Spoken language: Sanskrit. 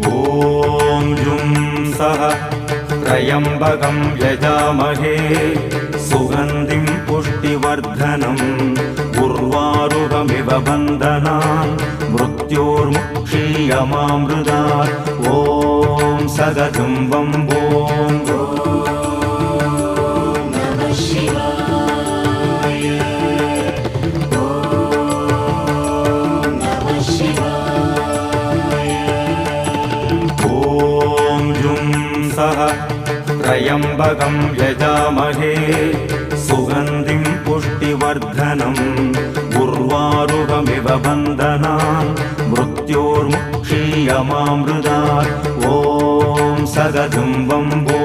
ॐ जुं सः त्र्यम्बकं यजामहे सुगन्धिं पुष्टिवर्धनम् उर्वारुकमिव बन्धनान् मृत्योर्मुक्षीयमामृतात् ॐ सदतं वम्बो त्र्यम्बकं यजामहे सुगन्धिं पुष्टिवर्धनम् उर्वारुकमिव बन्धनान् मृत्योर्मुक्षीयमामृतात् ॐ सदतं वम्बो